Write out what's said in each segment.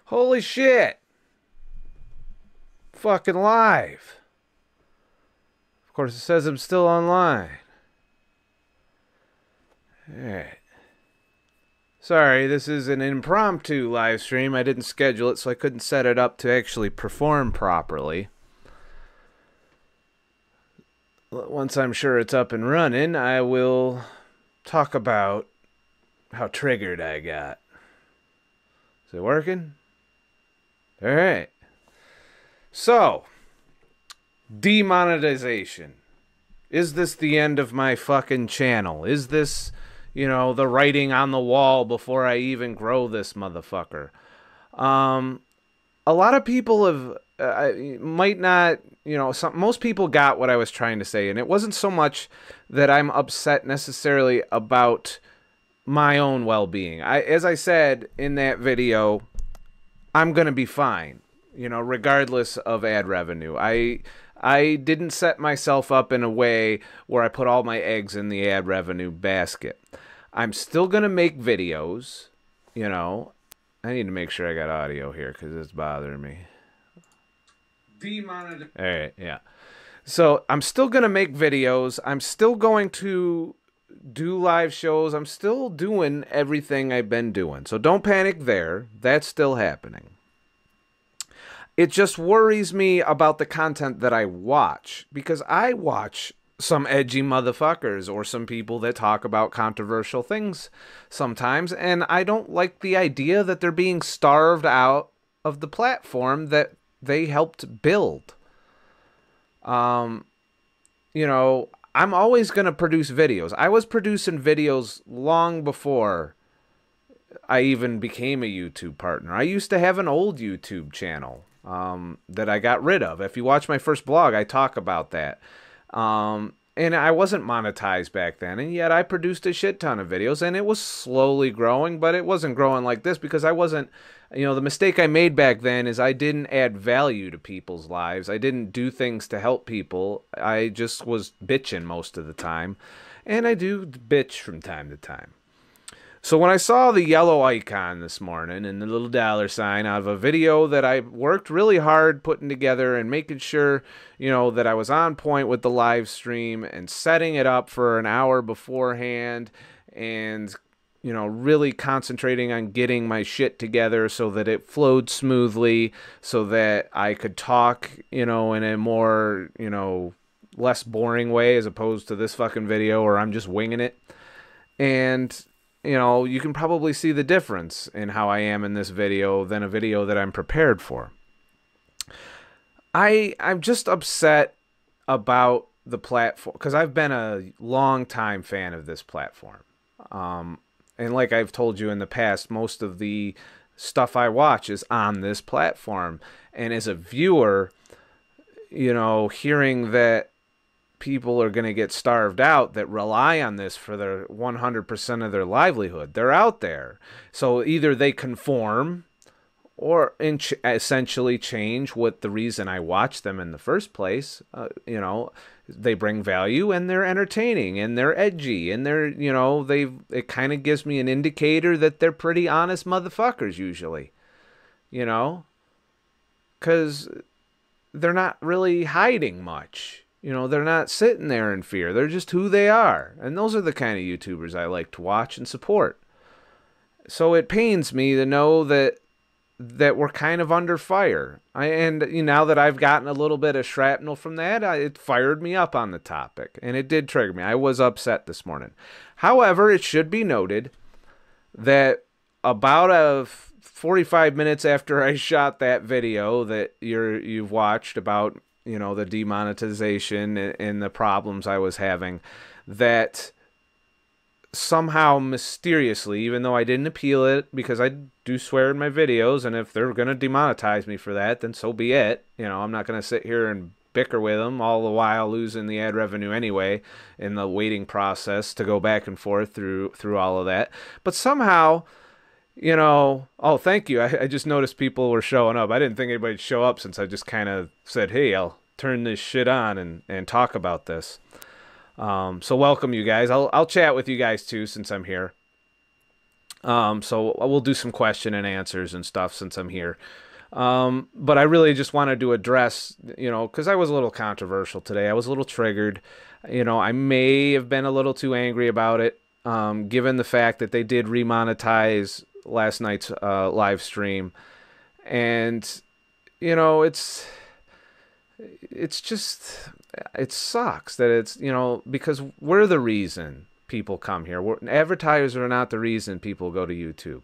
Holy shit. Fucking live. Of course, it says I'm still online. Alright. Sorry, this is an impromptu live stream. I didn't schedule it, so I couldn't set it up to actually perform properly. Once I'm sure it's up and running, I will talk about how triggered I got. Is it working? Alright. So, demonetization. Is this the end of my fucking channel? Is this, you know, the writing on the wall before I even grow this motherfucker? A lot of people have, might not, you know, most people got what I was trying to say, and it wasn't so much that I'm upset necessarily about my own well-being. As I said in that video, I'm gonna be fine, you know, regardless of ad revenue. I didn't set myself up in a way where I put all my eggs in the ad revenue basket. I'm still gonna make videos, you know. I need to make sure I got audio here because it's bothering me. Demonetization. All right, yeah. So I'm still gonna make videos. I'm still going to do live shows. I'm still doing everything I've been doing. So don't panic there. That's still happening. It just worries me about the content that I watch, because I watch some edgy motherfuckers or some people that talk about controversial things sometimes, and I don't like the idea that they're being starved out of the platform that they helped build. You know, I'm always going to produce videos. I was producing videos long before I even became a YouTube partner. I used to have an old YouTube channel that I got rid of. If you watch my first blog, I talk about that. And I wasn't monetized back then, and yet I produced a shit ton of videos, and it was slowly growing, but it wasn't growing like this because I wasn't, you know, the mistake I made back then is I didn't add value to people's lives. I didn't do things to help people. I just was bitching most of the time, and I do bitch from time to time. So when I saw the yellow icon this morning and the little $sign out of a video that I worked really hard putting together and making sure, you know, that I was on point with the live stream and setting it up for an hour beforehand and, you know, really concentrating on getting my shit together so that it flowed smoothly, so that I could talk, you know, in a more, you know, less boring way as opposed to this fucking video where I'm just winging it. And you know, you can probably see the difference in how I am in this video than a video that I'm prepared for. I'm just upset about the platform because I've been a long time fan of this platform. And like I've told you in the past, most of the stuff I watch is on this platform. And as a viewer, you know, hearing that people are going to get starved out that rely on this for their 100% of their livelihood. They're out there. So either they conform or essentially change what the reason I watch them in the first place. You know, they bring value and they're entertaining and they're edgy and they're, you know, it kind of gives me an indicator that they're pretty honest motherfuckers usually, you know, because they're not really hiding much. You know, they're not sitting there in fear. They're just who they are. And those are the kind of YouTubers I like to watch and support. So it pains me to know that we're kind of under fire. And you know, now that I've gotten a little bit of shrapnel from that, it fired me up on the topic. And it did trigger me. I was upset this morning. However, it should be noted that about 45 minutes after I shot that video that you've watched about, you know, the demonetization and the problems I was having, that somehow mysteriously, even though I didn't appeal it, because I do swear in my videos, and if they're going to demonetize me for that, then so be it. You know, I'm not going to sit here and bicker with them all the while losing the ad revenue anyway in the waiting process to go back and forth through all of that. But somehow, you know, oh, thank you. I just noticed people were showing up. I didn't think anybody'd show up since I just kind of said, hey, I'll turn this shit on and talk about this. So welcome, you guys. I'll chat with you guys, too, since I'm here. So we'll do some question and answers and stuff since I'm here. But I really just wanted to address, because I was a little controversial today. I was a little triggered. I may have been a little too angry about it, given the fact that they did remonetize last night's live stream. And, it's just, it sucks that it's, because we're the reason people come here. Advertisers are not the reason people go to YouTube.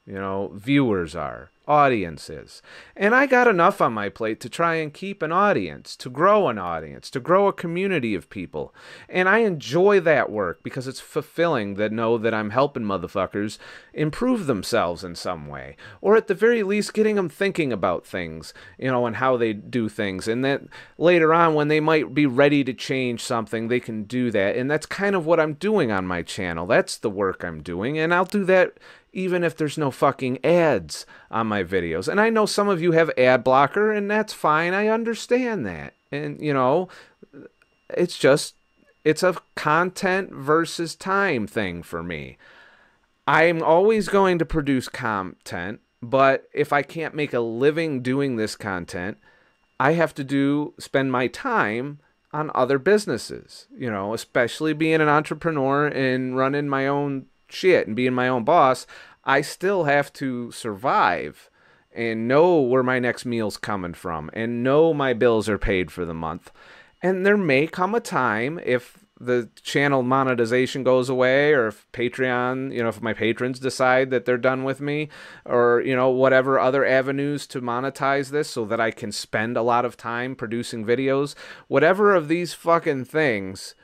Viewers are, audiences. And I got enough on my plate to try and keep an audience, to grow a community of people. And I enjoy that work because it's fulfilling to know that I'm helping motherfuckers improve themselves in some way. Or at the very least, getting them thinking about things, and how they do things. And that later on, when they might be ready to change something, they can do that. And that's kind of what I'm doing on my channel. That's the work I'm doing. And I'll do that even if there's no fucking ads on my videos. And I know some of you have ad blocker, and that's fine. I understand that. And, it's a content versus time thing for me. I'm always going to produce content, but if I can't make a living doing this content, I have to spend my time on other businesses, especially being an entrepreneur and running my own shit and being my own boss. I still have to survive and know where my next meal's coming from and know my bills are paid for the month. And there may come a time, if the channel monetization goes away, or if Patreon, if my patrons decide that they're done with me, or, whatever other avenues to monetize this so that I can spend a lot of time producing videos, whatever of these fucking things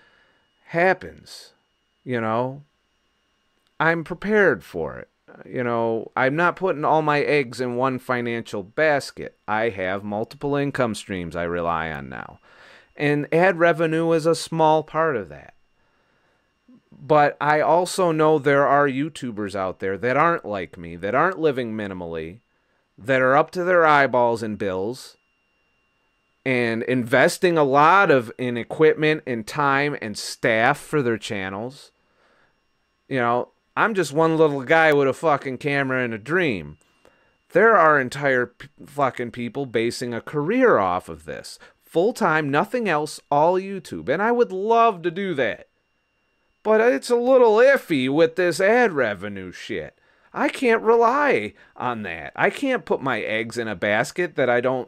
happens, I'm prepared for it. I'm not putting all my eggs in one financial basket. I have multiple income streams I rely on now. And ad revenue is a small part of that. But I also know there are YouTubers out there that aren't like me, that aren't living minimally, that are up to their eyeballs in bills and investing a lot in equipment and time and staff for their channels. I'm just one little guy with a fucking camera and a dream. There are entire fucking people basing a career off of this. Full-time, nothing else, all YouTube. And I would love to do that. But it's a little iffy with this ad revenue shit. I can't rely on that. I can't put my eggs in a basket that I don't,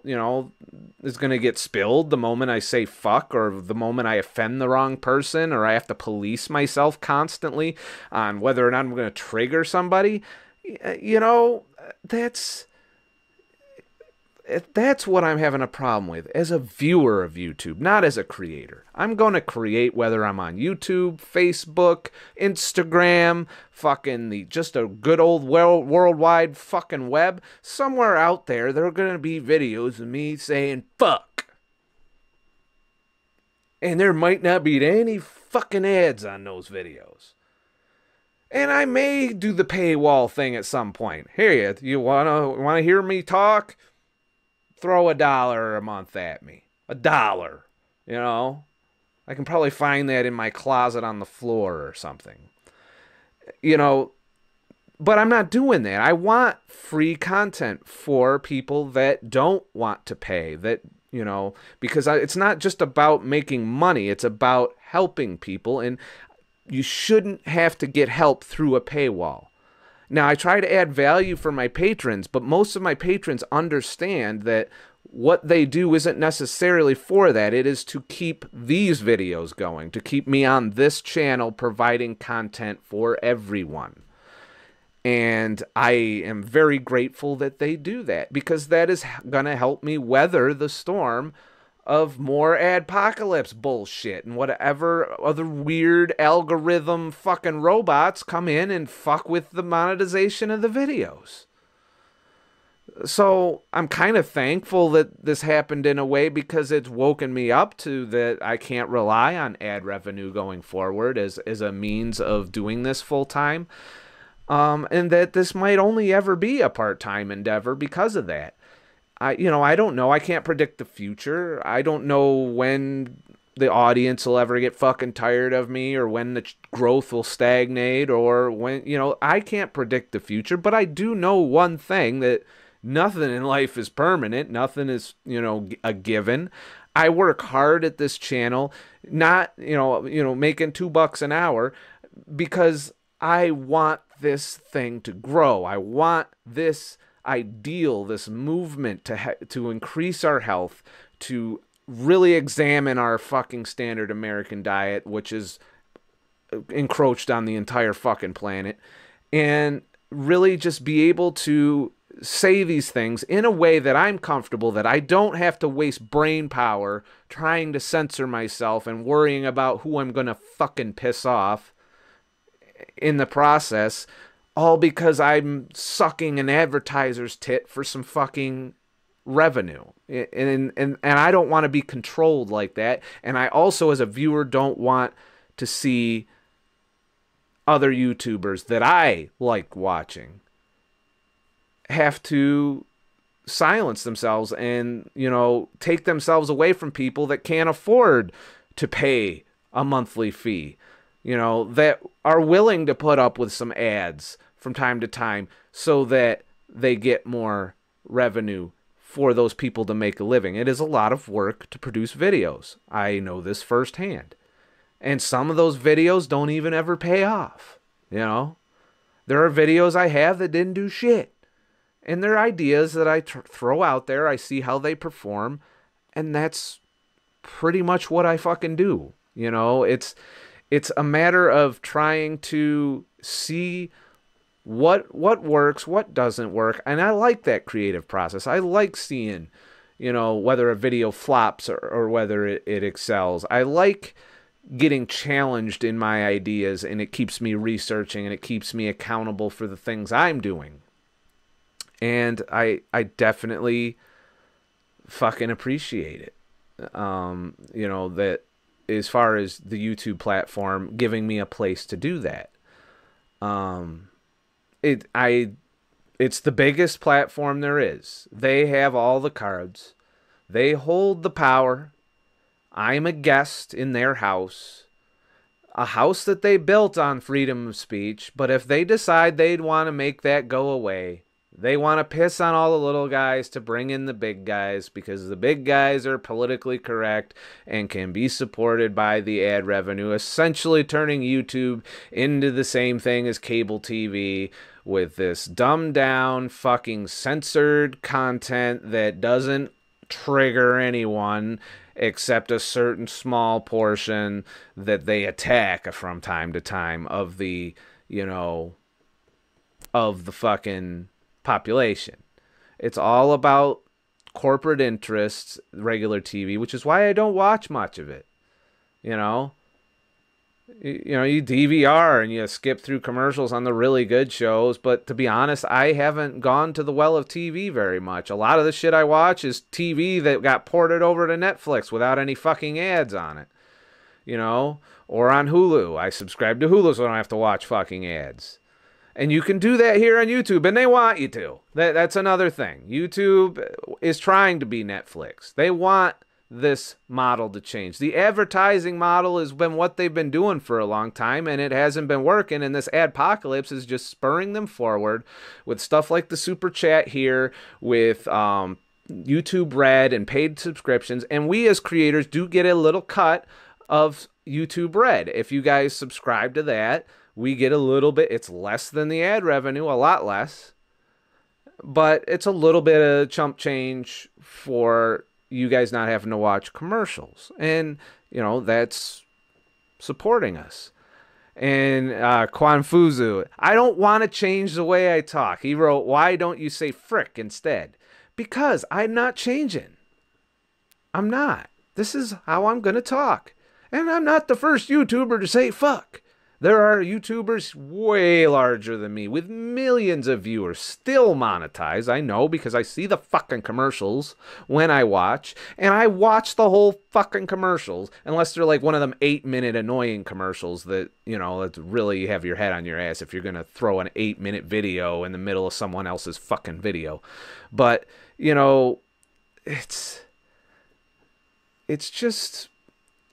is going to get spilled the moment I say fuck, or the moment I offend the wrong person, or I have to police myself constantly on whether or not I'm going to trigger somebody. That's what I'm having a problem with as a viewer of YouTube, not as a creator. I'm going to create whether I'm on YouTube, Facebook, Instagram, just a good old worldwide fucking web. Somewhere out there are going to be videos of me saying fuck. And there might not be any fucking ads on those videos. And I may do the paywall thing at some point. Here, you wanna hear me talk? Throw $1 a month at me. $1. I can probably find that in my closet on the floor or something. But I'm not doing that. I want free content for people that don't want to pay, because it's not just about making money. It's about helping people, and you shouldn't have to get help through a paywall. Now, I try to add value for my patrons, but most of my patrons understand that what they do isn't necessarily for that. It is to keep these videos going, to keep me on this channel providing content for everyone. And I am very grateful that they do that, because that is going to help me weather the storm of more adpocalypse bullshit and whatever other weird algorithm fucking robots come in and fuck with the monetization of the videos. So I'm kind of thankful that this happened in a way, because it's woken me up to that I can't rely on ad revenue going forward as a means of doing this full time. And that this might only ever be a part-time endeavor because of that. I don't know. I can't predict the future. I don't know when the audience will ever get fucking tired of me, or when the growth will stagnate, or when, you know, I can't predict the future, but I do know one thing, that nothing in life is permanent. Nothing is, you know, a given. I work hard at this channel, not, making $2 an hour, because I want this thing to grow. I want this ideal, this movement to increase our health, to really examine our fucking standard American diet, which is encroached on the entire fucking planet, and really just be able to say these things in a way that I'm comfortable, that I don't have to waste brain power trying to censor myself and worrying about who I'm going to fucking piss off in the process, all because I'm sucking an advertiser's tit for some fucking revenue. And I don't want to be controlled like that. And I also, as a viewer, don't want to see other YouTubers that I like watching have to silence themselves and, you know, take themselves away from people that can't afford to pay a monthly fee, you know, that are willing to put up with some ads from time to time so that they get more revenue for those people to make a living. It is a lot of work to produce videos. I know this firsthand. And some of those videos don't even ever pay off, you know? There are videos I have that didn't do shit. And they're ideas that I throw out there. I see how they perform. And that's pretty much what I fucking do. You know, it's a matter of trying to see what works, what doesn't work. And I like that creative process. I like seeing, you know, whether a video flops or whether it excels. I like getting challenged in my ideas, and it keeps me researching, and it keeps me accountable for the things I'm doing. And I definitely fucking appreciate it. You know, that as far as the YouTube platform giving me a place to do that. It's the biggest platform there is. They have all the cards. They hold the power. I'm a guest in their house. A house that they built on freedom of speech. But if they decide they'd want to make that go away, they want to piss on all the little guys to bring in the big guys, because the big guys are politically correct and can be supported by the ad revenue, essentially turning YouTube into the same thing as cable TV, with this dumbed down fucking censored content that doesn't trigger anyone except a certain small portion that they attack from time to time of the, you know, of the fucking population. It's all about corporate interests, regular TV, which is why I don't watch much of it. You know, you DVR and you skip through commercials on the really good shows, but to be honest, I haven't gone to the well of TV very much. A lot of the shit I watch is TV that got ported over to Netflix without any fucking ads on it. You know, or on Hulu. I subscribe to Hulu so I don't have to watch fucking ads. And you can do that here on YouTube, and they want you to. That's another thing. YouTube is trying to be Netflix. They want this model to change. The advertising model has been what they've been doing for a long time, and it hasn't been working, and this adpocalypse is just spurring them forward with stuff like the Super Chat here, with YouTube Red and paid subscriptions, and we as creators do get a little cut of YouTube Red. If you guys subscribe to that, we get a little bit. It's less than the ad revenue, a lot less. But it's a little bit of chump change for you guys not having to watch commercials. And, you know, that's supporting us. And Kwanfuzu, I don't want to change the way I talk. He wrote, why don't you say frick instead? Because I'm not changing. I'm not. This is how I'm going to talk. And I'm not the first YouTuber to say fuck. There are YouTubers way larger than me with millions of viewers still monetized. I know, because I see the fucking commercials when I watch. And I watch the whole fucking commercials. Unless they're like one of them 8-minute annoying commercials that, you know, that really have your head on your ass if you're going to throw an 8-minute video in the middle of someone else's fucking video. But, you know, it's just...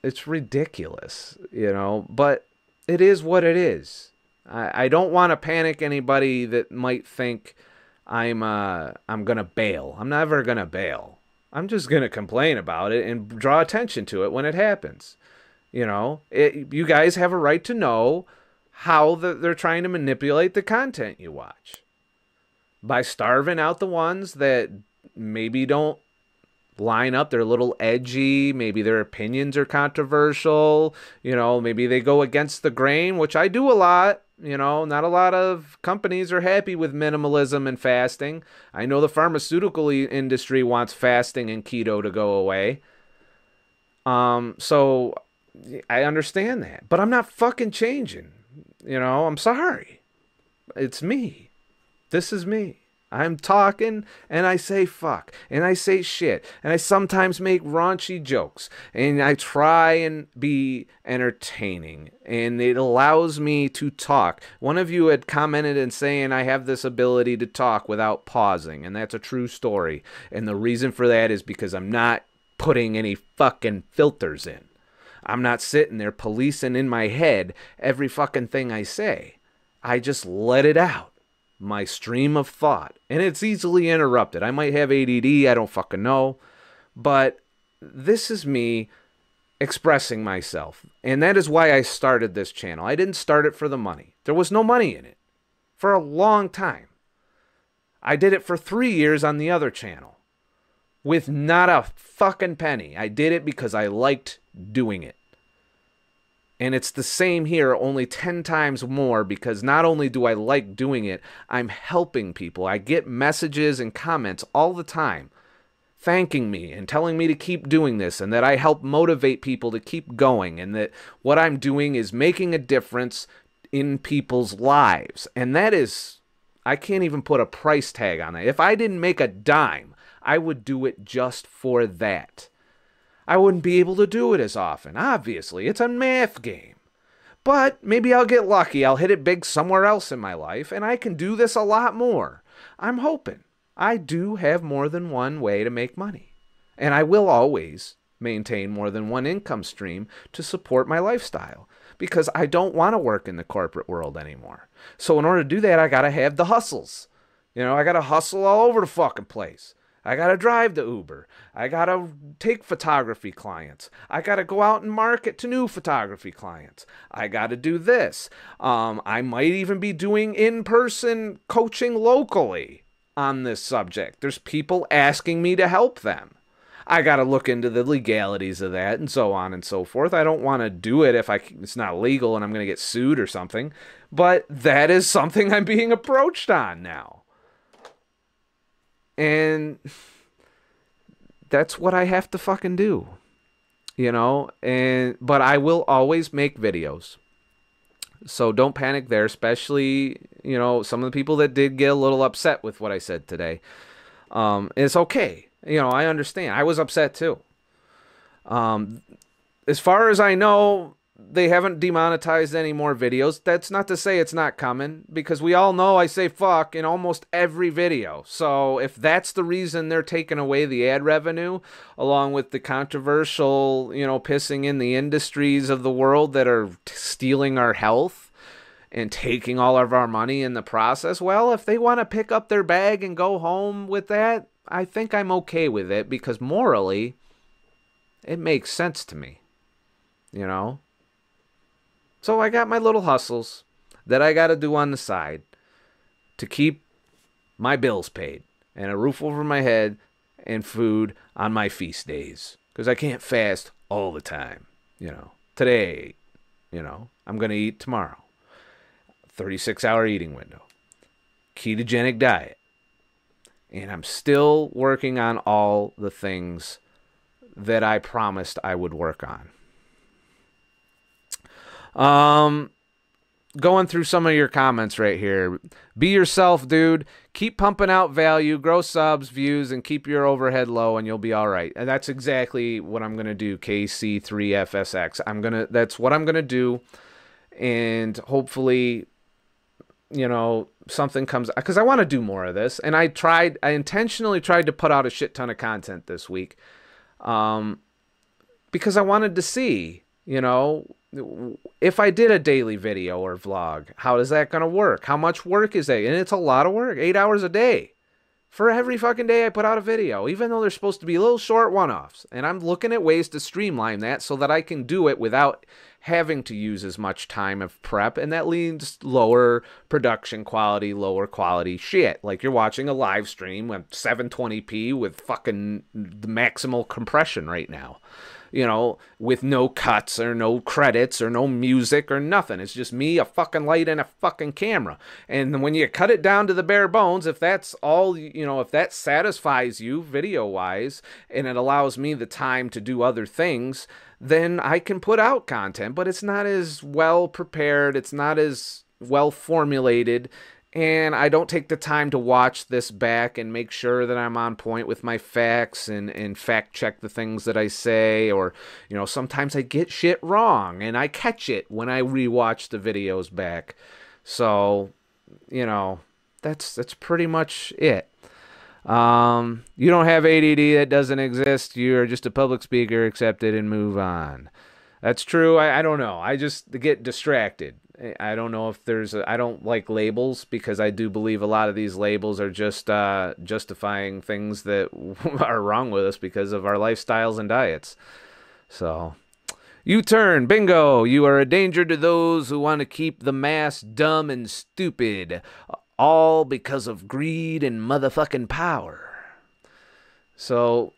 It's ridiculous, you know, but it is what it is. I don't want to panic anybody that might think I'm gonna bail. I'm never gonna bail. I'm just gonna complain about it and draw attention to it when it happens. You know, you guys have a right to know how they're trying to manipulate the content you watch by starving out the ones that maybe don't line up. They're a little edgy. Maybe their opinions are controversial. You know, maybe they go against the grain, which I do a lot. You know, not a lot of companies are happy with minimalism and fasting. I know the pharmaceutical industry wants fasting and keto to go away. So I understand that, but I'm not fucking changing. You know, I'm sorry. It's me. This is me. I'm talking and I say fuck and I say shit and I sometimes make raunchy jokes and I try and be entertaining and it allows me to talk. One of you had commented and saying I have this ability to talk without pausing, and that's a true story. And the reason for that is because I'm not putting any fucking filters in. I'm not sitting there policing in my head every fucking thing I say. I just let it out. My stream of thought, and it's easily interrupted. I might have ADD, I don't fucking know, but this is me expressing myself, and that is why I started this channel. I didn't start it for the money. There was no money in it for a long time. I did it for 3 years on the other channel with not a fucking penny. I did it because I liked doing it. And it's the same here, only 10 times more, because not only do I like doing it, I'm helping people. I get messages and comments all the time thanking me and telling me to keep doing this and that I help motivate people to keep going and that what I'm doing is making a difference in people's lives. And that is, I can't even put a price tag on that. If I didn't make a dime, I would do it just for that. I wouldn't be able to do it as often. Obviously, it's a math game. But maybe I'll get lucky. I'll hit it big somewhere else in my life, and I can do this a lot more. I'm hoping. I do have more than one way to make money. And I will always maintain more than one income stream to support my lifestyle, because I don't want to work in the corporate world anymore. So in order to do that, I got to have the hustles. You know, I got to hustle all over the fucking place. I got to drive the Uber. I got to take photography clients. I got to go out and market to new photography clients. I got to do this. I might even be doing in-person coaching locally on this subject. There's people asking me to help them. I got to look into the legalities of that and so on and so forth. I don't want to do it if it's not legal and I'm going to get sued or something. But that is something I'm being approached on now. And that's what I have to fucking do, you know, but I will always make videos. So don't panic there, especially, you know, some of the people that did get a little upset with what I said today. It's okay. You know, I understand. I was upset too. As far as I know, they haven't demonetized any more videos. That's not to say it's not coming, because we all know I say fuck in almost every video. So if that's the reason they're taking away the ad revenue, along with the controversial, you know, pissing in the industries of the world that are stealing our health and taking all of our money in the process, well, if they want to pick up their bag and go home with that, I think I'm okay with it, because morally, it makes sense to me, you know? So I got my little hustles that I got to do on the side to keep my bills paid and a roof over my head and food on my feast days, because I can't fast all the time. You know, today, you know, I'm going to eat tomorrow. 36-hour eating window. Ketogenic diet. And I'm still working on all the things that I promised I would work on. Going through some of your comments right here. Be yourself, dude. Keep pumping out value, grow subs, views, and keep your overhead low, and you'll be all right. And that's exactly what I'm gonna do. KC3FSX. That's what I'm gonna do, and hopefully, you know, something comes, because I want to do more of this. And I intentionally tried to put out a shit ton of content this week. because I wanted to see, you know, if I did a daily video or vlog, how is that going to work? How much work is that? And it's a lot of work, 8 hours a day. For every fucking day I put out a video, even though they're supposed to be little short one-offs. And I'm looking at ways to streamline that so that I can do it without having to use as much time of prep. And that leads lower production quality, lower quality shit. Like you're watching a live stream with 720p with fucking the maximal compression right now. You know, with no cuts or no credits or no music or nothing. It's just me, a fucking light, and a fucking camera. And when you cut it down to the bare bones, if that's all, you know, if that satisfies you video-wise and it allows me the time to do other things, then I can put out content. But it's not as well prepared. It's not as well formulated. And I don't take the time to watch this back and make sure that I'm on point with my facts and fact check the things that I say. Or, you know, sometimes I get shit wrong and I catch it when I rewatch the videos back. So, you know, that's pretty much it. You don't have ADD, that doesn't exist. You're just a public speaker, accept it and move on. That's true. I don't know. I just get distracted. I don't know if there's I don't like labels, because I do believe a lot of these labels are just justifying things that are wrong with us because of our lifestyles and diets. So, U-turn, bingo. You are a danger to those who want to keep the mass dumb and stupid, all because of greed and motherfucking power. So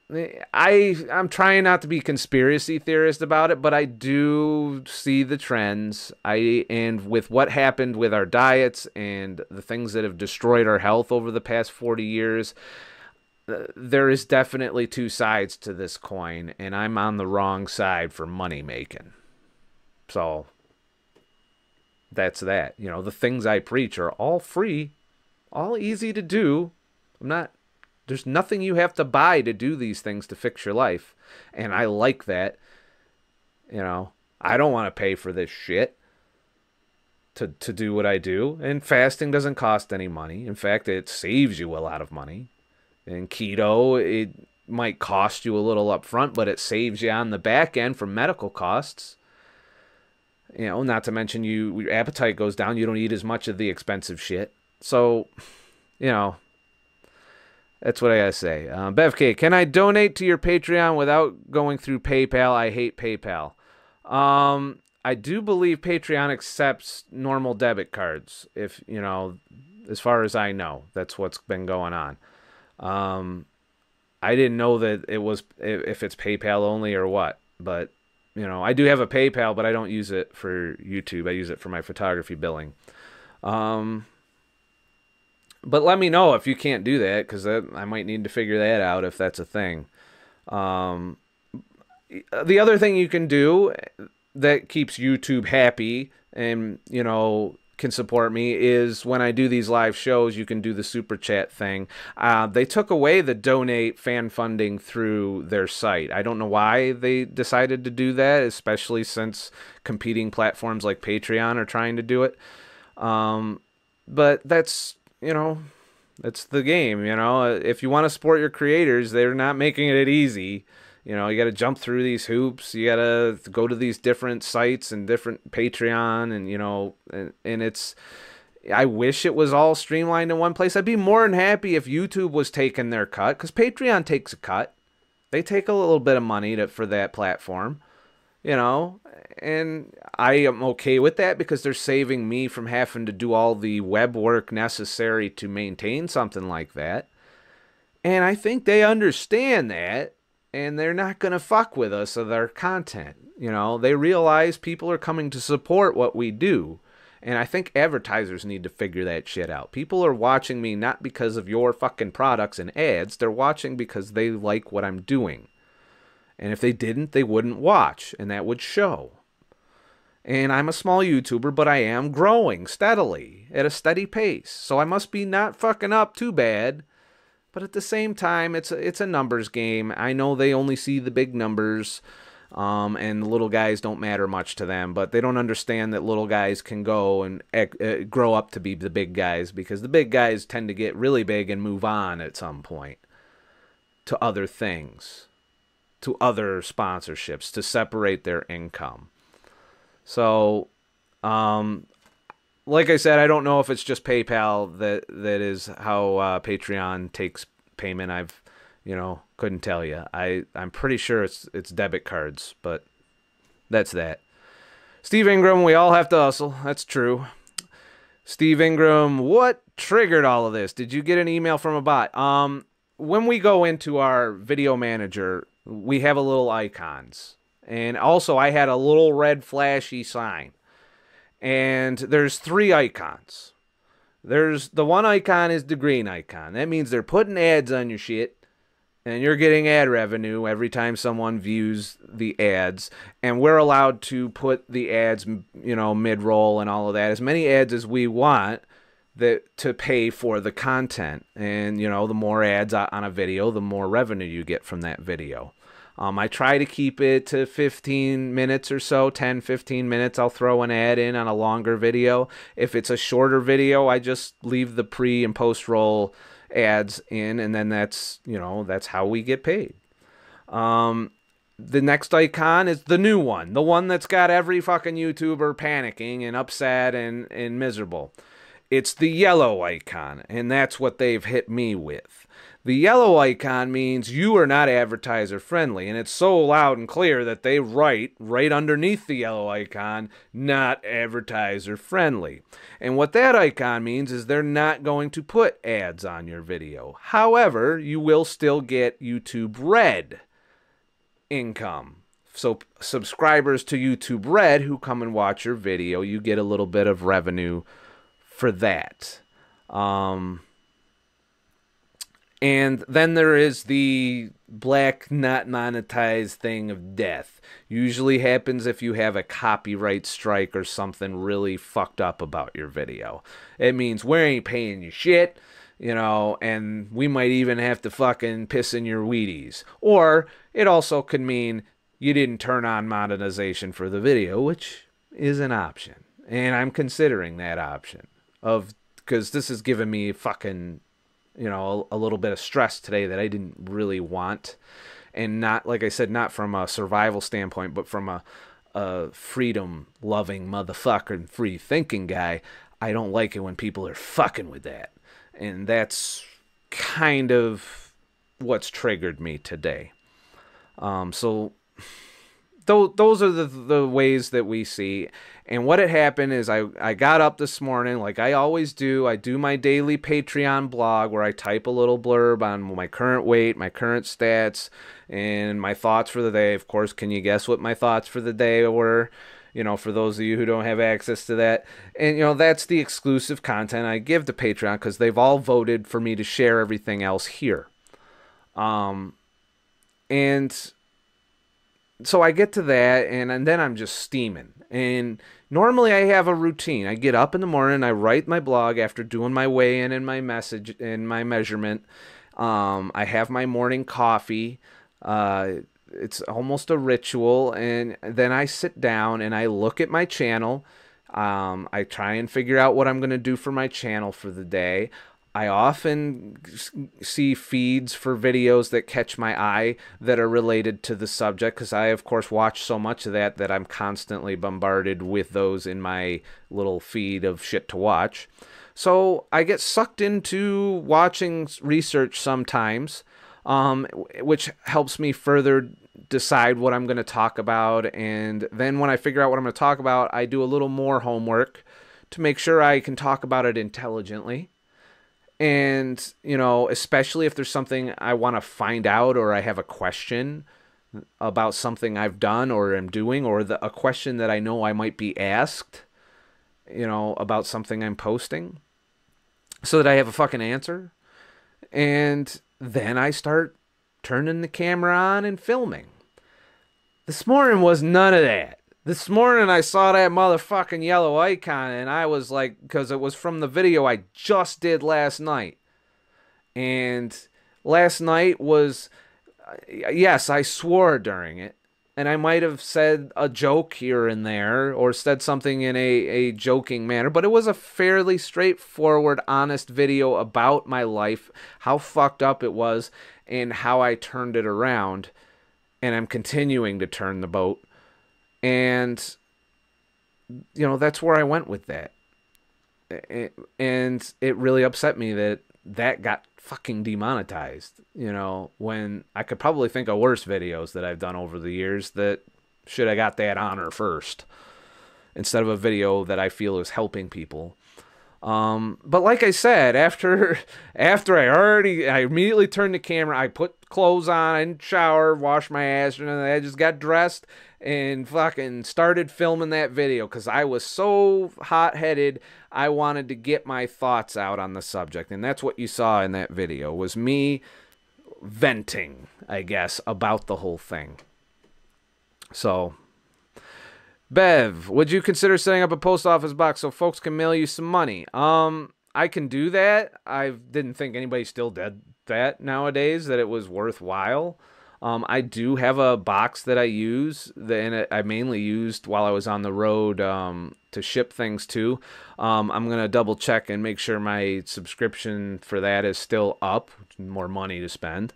I'm trying not to be conspiracy theorist about it, but I do see the trends. And with what happened with our diets and the things that have destroyed our health over the past 40 years, there is definitely two sides to this coin, and I'm on the wrong side for money making. So that's that. You know, the things I preach are all free, all easy to do. There's nothing you have to buy to do these things to fix your life. And I like that. You know, I don't want to pay for this shit to do what I do. And fasting doesn't cost any money. In fact, it saves you a lot of money. And keto, it might cost you a little up front, but it saves you on the back end from medical costs. You know, not to mention your appetite goes down. You don't eat as much of the expensive shit. So, you know, that's what I gotta say. Bev K, can I donate to your Patreon without going through PayPal? I hate PayPal. I do believe Patreon accepts normal debit cards. If, you know, as far as I know, that's what's been going on. I didn't know that it was, if it's PayPal only or what. But, you know, I do have a PayPal, but I don't use it for YouTube. I use it for my photography billing. But let me know if you can't do that, because I might need to figure that out if that's a thing. The other thing you can do that keeps YouTube happy and, you know, can support me is when I do these live shows, you can do the super chat thing. They took away the donate fan funding through their site. I don't know why they decided to do that, especially since competing platforms like Patreon are trying to do it. But that's, you know, that's the game. You know, if you want to support your creators, they're not making it easy. You know, you got to jump through these hoops. You got to go to these different sites and different Patreon, and, you know, and it's, I wish it was all streamlined in one place. I'd be more than happy if YouTube was taking their cut, because Patreon takes a cut. They take a little bit of money for that platform, you know, and I am okay with that because they're saving me from having to do all the web work necessary to maintain something like that. And I think they understand that, and they're not going to fuck with us or their content. You know, they realize people are coming to support what we do. And I think advertisers need to figure that shit out. People are watching me not because of your fucking products and ads. They're watching because they like what I'm doing. And if they didn't, they wouldn't watch, and that would show. And I'm a small YouTuber, but I am growing steadily at a steady pace. So I must be not fucking up too bad. But at the same time, it's a numbers game. I know they only see the big numbers, and the little guys don't matter much to them. But they don't understand that little guys can go and grow up to be the big guys, because the big guys tend to get really big and move on at some point to other things, to other sponsorships to separate their income. So, like I said, I don't know if it's just PayPal that is how Patreon takes payment. Couldn't tell you. I'm pretty sure it's debit cards, but that's that. Steve Ingram, we all have to hustle. That's true. Steve Ingram, what triggered all of this? Did you get an email from a bot? When we go into our video manager, we have a little icons. And also I had a little red flashy sign. And there's 3 icons. There's the one icon is the green icon. That means they're putting ads on your shit. And you're getting ad revenue every time someone views the ads. And we're allowed to put the ads, mid-roll and all of that. As many ads as we want to pay for the content. And, the more ads on a video, the more revenue you get from that video. I try to keep it to 15 minutes or so, 10, 15 minutes. I'll throw an ad in on a longer video. If it's a shorter video, I just leave the pre and post roll ads in, and then that's how we get paid. The next icon is the new one, the one that's got every fucking YouTuber panicking and upset and miserable. It's the yellow icon, and that's what they've hit me with. The yellow icon means you are not advertiser friendly, and it's so loud and clear that they write right underneath the yellow icon, not advertiser friendly. And what that icon means is they're not going to put ads on your video. However, you will still get YouTube Red income. So subscribers to YouTube Red who come and watch your video, you get a little bit of revenue for that. And then there is the black not monetized thing of death. Usually happens if you have a copyright strike or something really fucked up about your video. It means we ain't paying you shit, and we might even have to fucking piss in your Wheaties. Or it also could mean you didn't turn on monetization for the video, which is an option. And I'm considering that option because this has given me fucking a little bit of stress today that I didn't really want. And not, like I said, not from a survival standpoint, but from a freedom-loving motherfucker and free-thinking guy. I don't like it when people are fucking with that. And that's kind of what's triggered me today. So those are the ways that we see. And what had happened is I got up this morning like I always do. I do my daily Patreon blog where I type a little blurb on my current weight, my current stats, and my thoughts for the day. Of course, can you guess what my thoughts for the day were? For those of you who don't have access to that. And, that's the exclusive content I give to Patreon because they've all voted for me to share everything else here. And so I get to that, and then I'm just steaming. And normally I have a routine. I get up in the morning, I write my blog after doing my weigh-in and my message and my measurement. I have my morning coffee. It's almost a ritual, and then I sit down and I look at my channel. I try and figure out what I'm going to do for my channel for the day. I often see feeds for videos that catch my eye that are related to the subject because I, of course, watch so much of that I'm constantly bombarded with those in my little feed of shit to watch. So I get sucked into watching research sometimes, which helps me further decide what I'm going to talk about. And then when I figure out what I'm going to talk about, I do a little more homework to make sure I can talk about it intelligently. And, especially if there's something I want to find out or I have a question about something I've done or am doing or a question that I know I might be asked, about something I'm posting so that I have a fucking answer. And then I start turning the camera on and filming. This morning was none of that. This morning I saw that motherfucking yellow icon and I was like, because it was from the video I just did last night. And last night was, yes, I swore during it. And I might have said a joke here and there or said something in a joking manner. But it was a fairly straightforward, honest video about my life, how fucked up it was, and how I turned it around. and I'm continuing to turn the boat. And, you know, that's where I went with that. And it really upset me that that got fucking demonetized, you know, when I could probably think of worse videos that I've done over the years that should have got that honor first instead of a video that I feel is helping people. But like I said, after I immediately turned the camera, I put clothes on, I didn't shower, washed my ass, and I just got dressed and fucking started filming that video because I was so hot-headed. I wanted to get my thoughts out on the subject, and that's what you saw in that video, was me venting, I guess, about the whole thing. So, Bev, would you consider setting up a post office box so folks can mail you some money? I can do that. I didn't think anybody still did that nowadays, that it was worthwhile. I do have a box that I use, and I mainly used while I was on the road to ship things to. I'm going to double check and make sure my subscription for that is still up. More money to spend.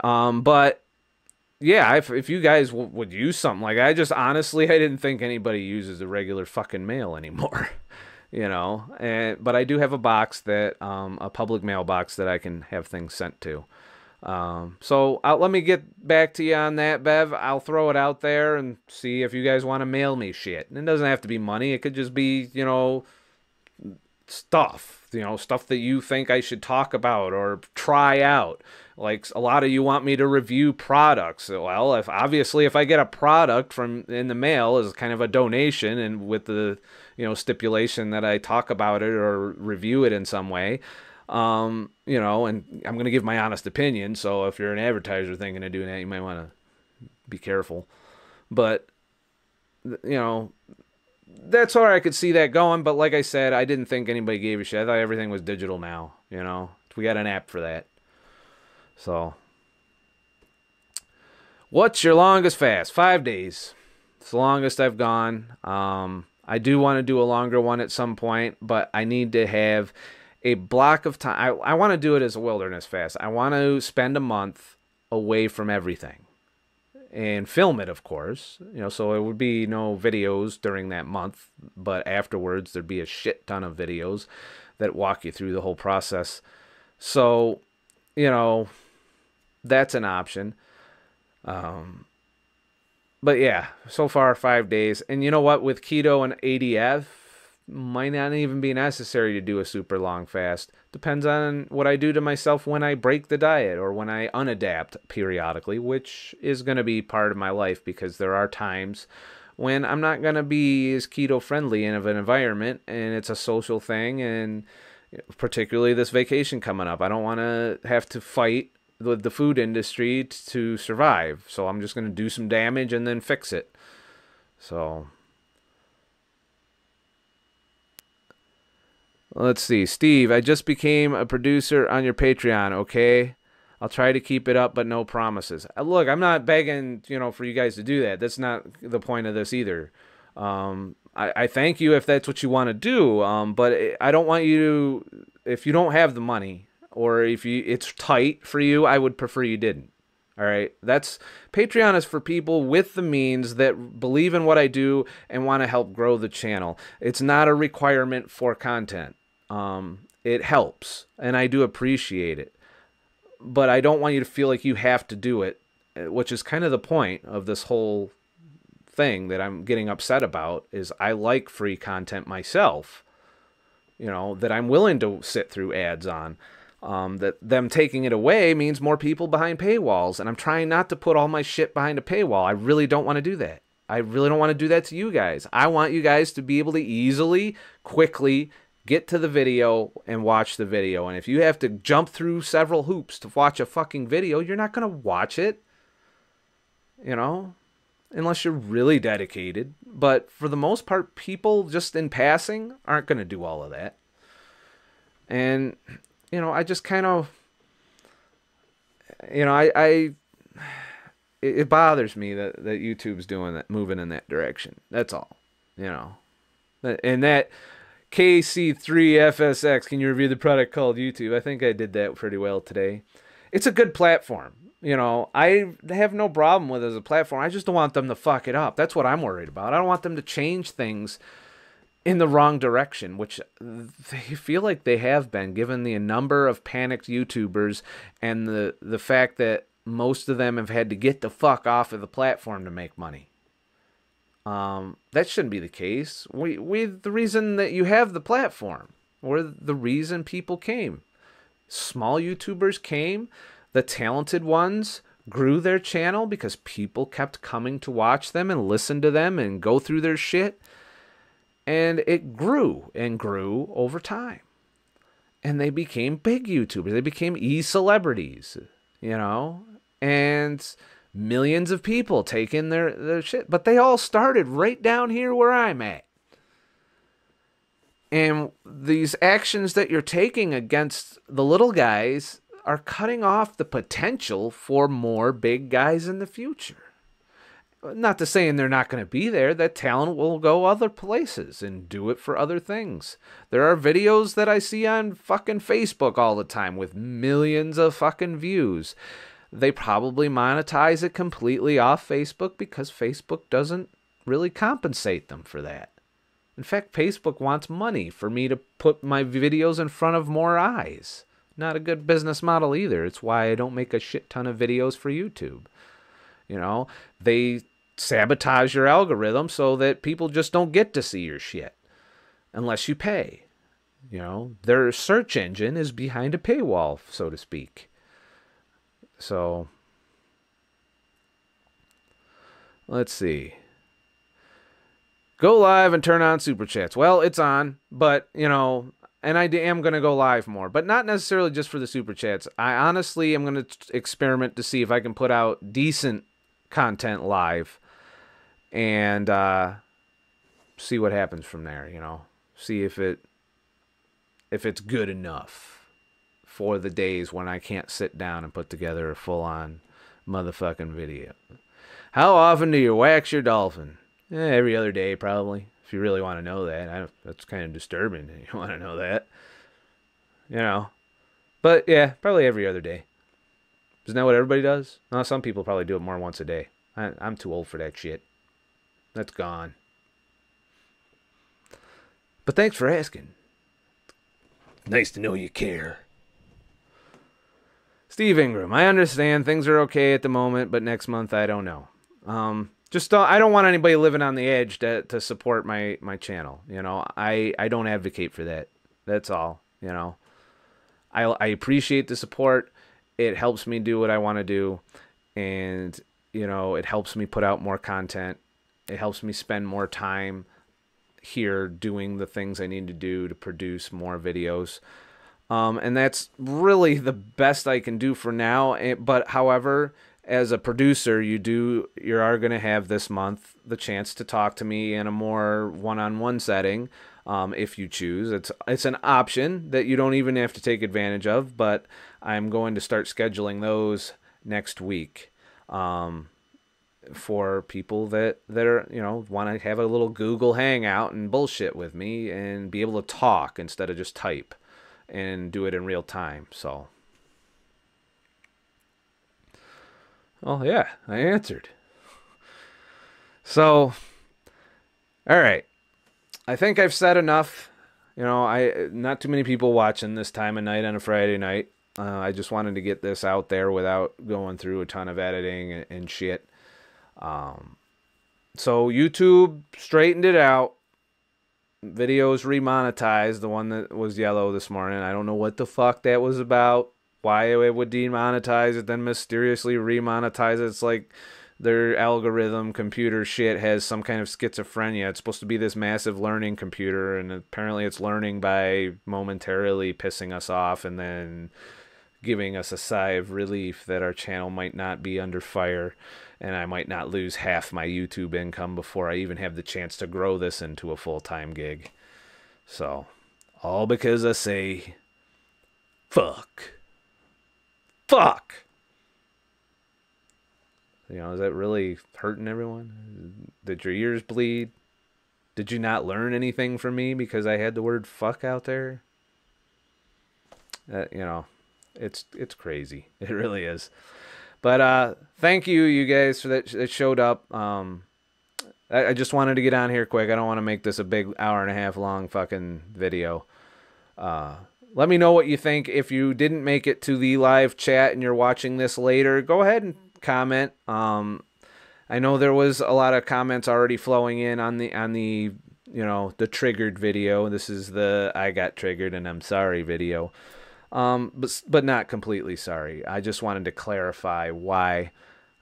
But yeah, if you guys would use something like that, I didn't think anybody uses a regular fucking mail anymore. You know, but I do have a box that, a public mailbox that I can have things sent to. So let me get back to you on that, Bev. I'll throw it out there and see if you guys want to mail me shit. And it doesn't have to be money. It could just be, you know, stuff, you know, stuff that you think I should talk about or try out. Like a lot of you want me to review products. Well, if I get a product from in the mail as kind of a donation and with the, you know, stipulation that I talk about it or review it in some way, you know, and I'm going to give my honest opinion. So if you're an advertiser thinking of doing that, you might want to be careful. But, you know, that's where I could see that going. But like I said, I didn't think anybody gave a shit. I thought everything was digital now, you know. We got an app for that. So, what's your longest fast? 5 days. It's the longest I've gone. I do want to do a longer one at some point, but I need to have a block of time. I want to do it as a wilderness fast. I want to spend a month away from everything and film it, of course. You know, so it would be no videos during that month, but afterwards there'd be a shit ton of videos that walk you through the whole process. So, you know, that's an option. But yeah, so far 5 days. And you know what? With keto and ADF, might not even be necessary to do a super long fast. Depends on what I do to myself when I break the diet or when I unadapt periodically, which is going to be part of my life because there are times when I'm not going to be as keto friendly in of an environment and it's a social thing, and particularly this vacation coming up. I don't want to have to fight with the food industry to survive. So I'm just going to do some damage and then fix it. So let's see. Steve, I just became a producer on your Patreon, okay? I'll try to keep it up, but no promises. Look, I'm not begging, you know, for you guys to do that. That's not the point of this either. I thank you if that's what you want to do, but I don't want you to, if you don't have the money or if it's tight for you, I would prefer you didn't. All right, Patreon is for people with the means that believe in what I do and want to help grow the channel. It's not a requirement for content. It helps, and I do appreciate it. But I don't want you to feel like you have to do it, which is kind of the point of this whole thing that I'm getting upset about. Is I like free content myself, you know, that I'm willing to sit through ads on. That them taking it away means more people behind paywalls, and I'm trying not to put all my shit behind a paywall. I really don't want to do that. I really don't want to do that to you guys. I want you guys to be able to easily, quickly get to the video and watch the video. And if you have to jump through several hoops to watch a fucking video, you're not going to watch it, you know, unless you're really dedicated. But for the most part, people just in passing aren't going to do all of that. And you know, I just kind of, you know, it bothers me that YouTube's doing that, moving in that direction. That's all, you know. And that KC3FSX, can you review the product called YouTube? I think I did that pretty well today. It's a good platform. You know, I have no problem with it as a platform. I just don't want them to fuck it up. That's what I'm worried about. I don't want them to change things in the wrong direction, which they feel like they have been, given the number of panicked YouTubers and the fact that most of them have had to get the fuck off of the platform to make money. That shouldn't be the case. We the reason that you have the platform, or the reason people came. Small YouTubers came. The talented ones grew their channel because people kept coming to watch them and listen to them and go through their shit. And it grew and grew over time. And they became big YouTubers. They became e-celebrities, you know? And millions of people take in their shit. But they all started right down here where I'm at. And these actions that you're taking against the little guys are cutting off the potential for more big guys in the future. Not to saying they're not going to be there. That talent will go other places and do it for other things. There are videos that I see on fucking Facebook all the time with millions of fucking views. They probably monetize it completely off Facebook because Facebook doesn't really compensate them for that. In fact, Facebook wants money for me to put my videos in front of more eyes. Not a good business model either. It's why I don't make a shit ton of videos for YouTube. You know, they sabotage your algorithm so that people just don't get to see your shit unless you pay. You know, their search engine is behind a paywall, so to speak. So, let's see. Go live and turn on super chats. Well, it's on, but, you know, and I am going to go live more, but not necessarily just for the super chats. I honestly am going to experiment to see if I can put out decent content live and see what happens from there, you know. See if it's good enough for the days when I can't sit down and put together a full-on motherfucking video. How often do you wax your dolphin? Every other day, probably. If you really want to know that. That's kind of disturbing. You want to know that. You know. But, yeah, probably every other day. Isn't that what everybody does? No, some people probably do it more than once a day. I'm too old for that shit. That's gone. But thanks for asking. Nice to know you care. Steve Ingram, I understand things are okay at the moment, but next month I don't know. I don't want anybody living on the edge to support my channel. You know, I don't advocate for that. That's all. You know, I appreciate the support. It helps me do what I want to do, and you know, it helps me put out more content. It helps me spend more time here doing the things I need to do to produce more videos. And that's really the best I can do for now. But however, as a producer, you are going to have this month the chance to talk to me in a more one-on-one setting, if you choose. It's an option that you don't even have to take advantage of, but I'm going to start scheduling those next week, for people that are, you know, want to have a little Google hangout and bullshit with me and be able to talk instead of just type and do it in real time. So, oh yeah, I answered. So, all right. I think I've said enough. You know, not too many people watching this time of night on a Friday night. I just wanted to get this out there without going through a ton of editing and shit. So YouTube straightened it out. Videos remonetized. The one that was yellow this morning. I don't know what the fuck that was about. Why it would demonetize it, then mysteriously remonetize it. It's like their algorithm computer shit has some kind of schizophrenia. It's supposed to be this massive learning computer, and apparently it's learning by momentarily pissing us off and then giving us a sigh of relief that our channel might not be under fire and I might not lose half my YouTube income before I even have the chance to grow this into a full-time gig. So, all because I say, fuck. Fuck! You know, is that really hurting everyone? Did your ears bleed? Did you not learn anything from me because I had the word fuck out there? You know, it's crazy. It really is. But thank you, you guys, for that showed up. I just wanted to get on here quick. I don't want to make this a big hour-and-a-half long fucking video. Let me know what you think. If you didn't make it to the live chat and you're watching this later, go ahead and comment. I know there was a lot of comments already flowing in on the the triggered video. This is the I got triggered and I'm sorry video. But not completely sorry. I just wanted to clarify why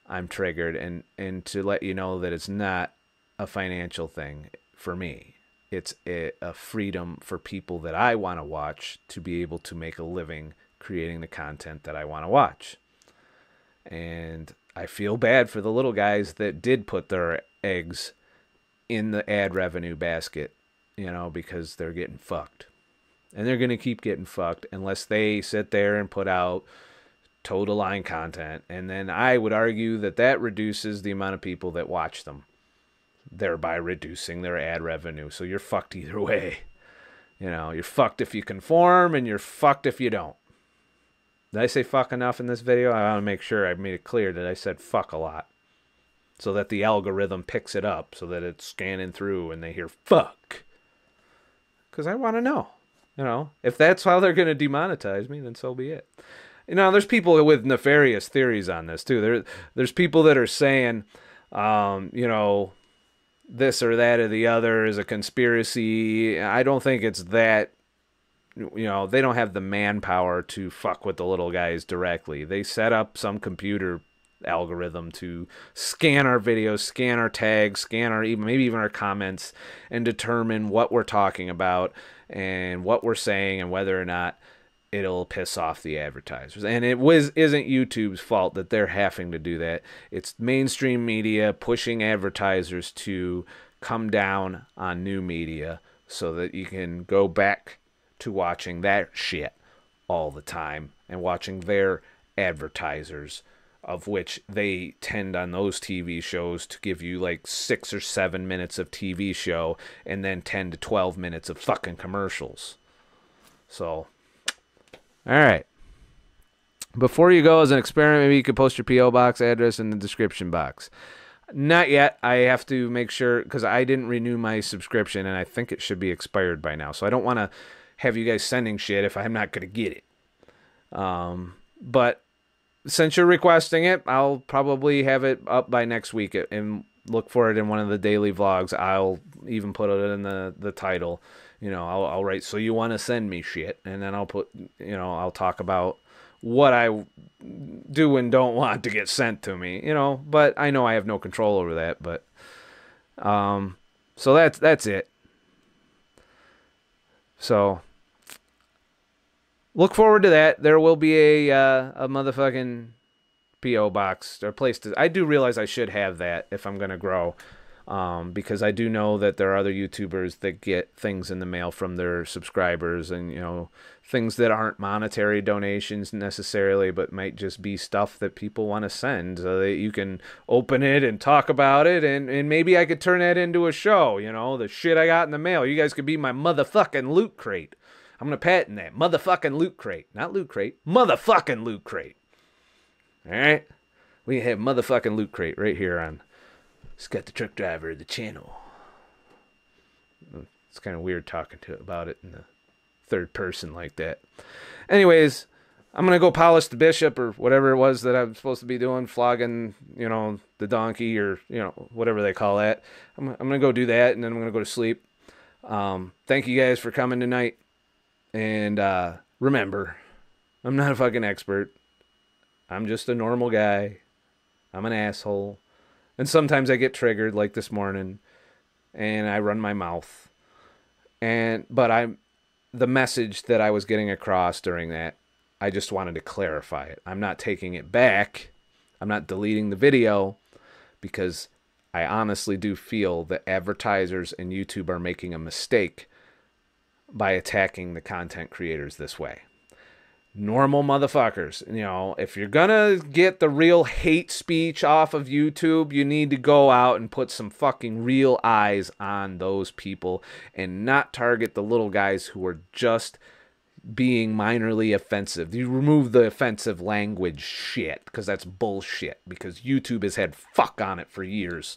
I'm triggered and to let you know that it's not a financial thing for me. It's a freedom for people that I want to watch to be able to make a living creating the content that I want to watch. And I feel bad for the little guys that did put their eggs in the ad revenue basket, because they're getting fucked. And they're going to keep getting fucked unless they sit there and put out total line content. And then I would argue that reduces the amount of people that watch them, thereby reducing their ad revenue. So you're fucked either way. You're fucked if you conform and you're fucked if you don't. Did I say fuck enough in this video? I want to make sure I made it clear that I said fuck a lot, so that the algorithm picks it up, so that it's scanning through and they hear fuck. Because I want to know. If that's how they're going to demonetize me, then so be it. There's people with nefarious theories on this too. There's people that are saying, this or that or the other is a conspiracy. I don't think it's that. They don't have the manpower to fuck with the little guys directly. They set up some computer algorithm to scan our videos, scan our tags, scan our maybe even our comments, and determine what we're talking about and what we're saying and whether or not it'll piss off the advertisers. And it isn't YouTube's fault that they're having to do that. It's mainstream media pushing advertisers to come down on new media so that you can go back to watching that shit all the time and watching their advertisers, of which they tend on those TV shows to give you like 6 or 7 minutes of TV show and then 10 to 12 minutes of fucking commercials. So, all right. Before you go, as an experiment, maybe you could post your P.O. box address in the description box. Not yet. I have to make sure, because I didn't renew my subscription, and I think it should be expired by now. So I don't want to have you guys sending shit if I'm not going to get it. But since you're requesting it, I'll probably have it up by next week and look for it in one of the daily vlogs. I'll even put it in the title. I'll write, so you want to send me shit, and then I'll put, I'll talk about what I do and don't want to get sent to me, but I know I have no control over that. But so that's it. So look forward to that. There will be a motherfucking P.O. box or place to. I do realize I should have that if I'm gonna grow, because I do know that there are other YouTubers that get things in the mail from their subscribers, and things that aren't monetary donations necessarily, but might just be stuff that people want to send, so that you can open it and talk about it, and maybe I could turn that into a show. The shit I got in the mail. You guys could be my motherfucking loot crate. I'm going to patent that. Motherfucking loot crate. Not loot crate. Motherfucking loot crate. Alright? We have motherfucking loot crate right here on Scott the Truck Driver of the channel. It's kind of weird talking about it in the third person like that. Anyways, I'm going to go polish the bishop or whatever it was that I'm supposed to be doing. Flogging, the donkey or, whatever they call that. I'm going to go do that, and then I'm going to go to sleep. Thank you guys for coming tonight. And remember, I'm not a fucking expert. I'm just a normal guy. I'm an asshole. And sometimes I get triggered, like this morning, and I run my mouth. But the message that I was getting across during that, I just wanted to clarify it. I'm not taking it back. I'm not deleting the video, because I honestly do feel that advertisers and YouTube are making a mistake by attacking the content creators this way. Normal motherfuckers, if you're gonna get the real hate speech off of YouTube, you need to go out and put some fucking real eyes on those people and not target the little guys who are just being minorly offensive. You remove the offensive language shit, because that's bullshit, because YouTube has had fuck on it for years.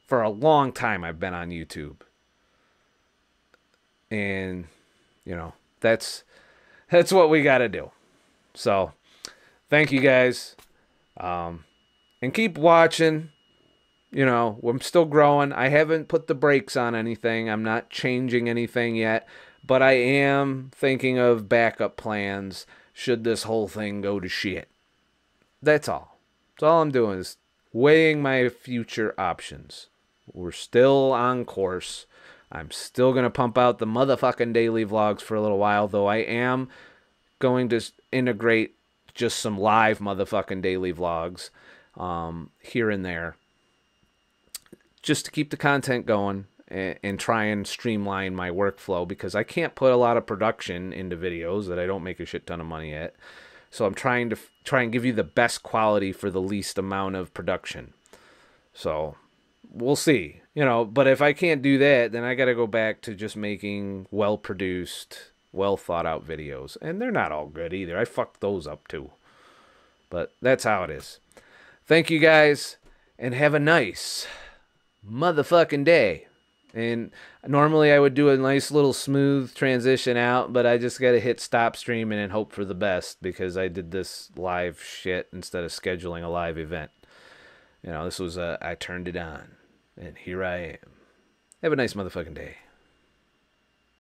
For a long time I've been on YouTube. And, you know, that's what we got to do. So, thank you guys. And keep watching. You know, I'm still growing. I haven't put the brakes on anything. I'm not changing anything yet. But I am thinking of backup plans should this whole thing go to shit. That's all. That's all I'm doing is weighing my future options. We're still on course. I'm still going to pump out the motherfucking daily vlogs for a little while, though I am going to integrate just some live motherfucking daily vlogs here and there, just to keep the content going and try and streamline my workflow, because I can't put a lot of production into videos that I don't make a shit ton of money at. So I'm trying to give you the best quality for the least amount of production. So we'll see, you know, but if I can't do that, then I got to go back to just making well-produced, well-thought-out videos. And they're not all good either. I fucked those up too. But that's how it is. Thank you guys, and have a nice motherfucking day. And normally I would do a nice little smooth transition out, but I just got to hit stop streaming and hope for the best, because I did this live shit instead of scheduling a live event. You know, this was I turned it on, and here I am. Have a nice motherfucking day.